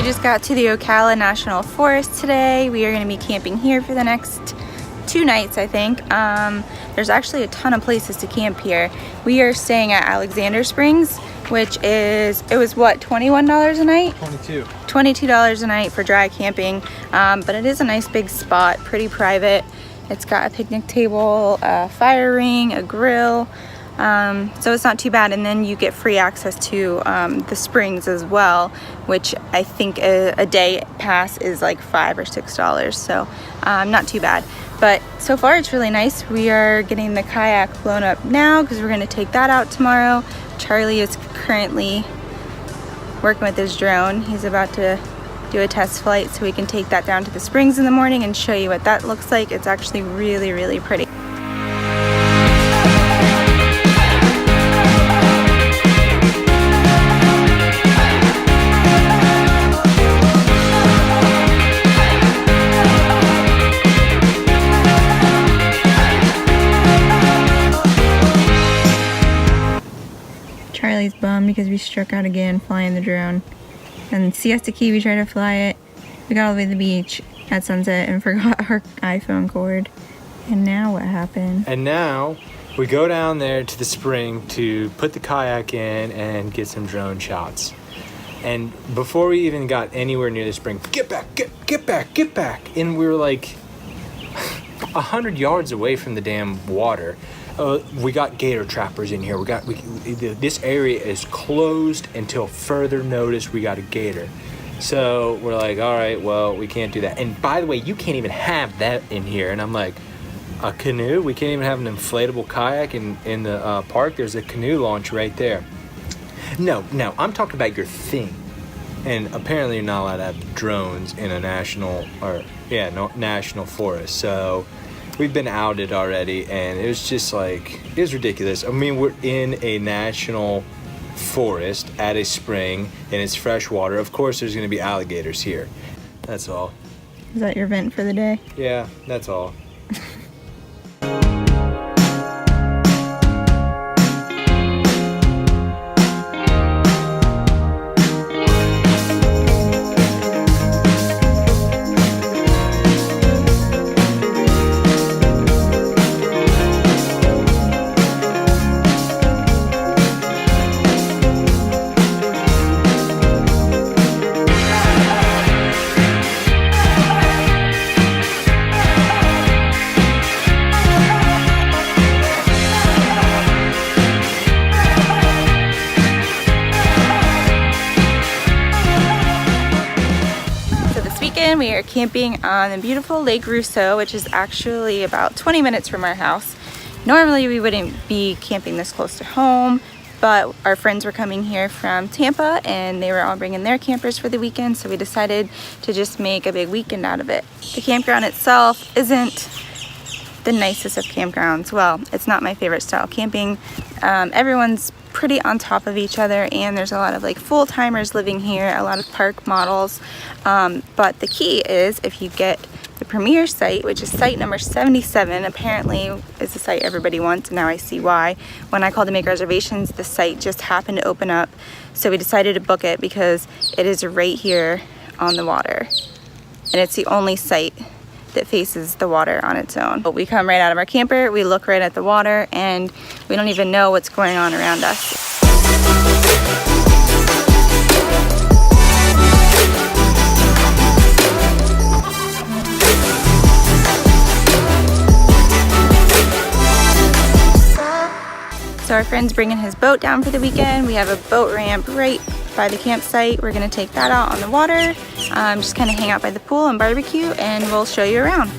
just got to the Ocala National Forest today. We are going to be camping here for the next 2 nights, I think. There's actually a ton of places to camp here. We are staying at Alexander Springs, which is, it was what, $21 a night? $22 a night for dry camping, but it is a nice big spot, pretty private. It's got a picnic table, a fire ring, a grill, so it's not too bad. And then you get free access to the springs as well, which I think a day pass is like $5 or $6, so not too bad. But so far it's really nice. We are getting the kayak blown up now because we're going to take that out tomorrow. Charlie is currently working with his drone. He's about to do a test flight so we can take that down to the springs in the morning and show you what that looks like. It's actually really, really pretty. Charlie's bummed because we struck out again flying the drone. And Siesta Key, we tried to fly it. We got all the way to the beach at sunset and forgot our iPhone cord. And now what happened? And now we go down there to the spring to put the kayak in and get some drone shots. And before we even got anywhere near the spring, get back, get back, get back. And we were like 100 yards away from the damn water. We got gator trappers in here. This area is closed until further notice. We got a gator. So we're like, all right, well, we can't do that. And by the way, you can't even have that in here. And I'm like, a canoe? We can't even have an inflatable kayak in the park. There's a canoe launch right there. No, I'm talking about your thing. And apparently you're not allowed to have drones in a national forest. So we've been outed already, and it was just like, it was ridiculous. I mean, we're in a national forest at a spring, and it's fresh water. Of course, there's going to be alligators here. That's all. Is that your vent for the day? Yeah, that's all. We are camping on the beautiful Lake Rousseau, which is actually about 20 minutes from our house. Normally we wouldn't be camping this close to home, but our friends were coming here from Tampa and they were all bringing their campers for the weekend, so we decided to just make a big weekend out of it. The campground itself isn't the nicest of campgrounds. Well, it's not my favorite style camping. Everyone's pretty on top of each other, and there's a lot of like full-timers living here, a lot of park models, but the key is if you get the premier site, which is site number 77, apparently is the site everybody wants, and now I see why. When I called to make reservations, the site just happened to open up, so we decided to book it because it is right here on the water, and it's the only site that faces the water on its own. But we come right out of our camper, we look right at the water, and we don't even know what's going on around us. So our friend's bringing his boat down for the weekend. We have a boat ramp right by the campsite. We're gonna take that out on the water, just kind of hang out by the pool and barbecue, and we'll show you around.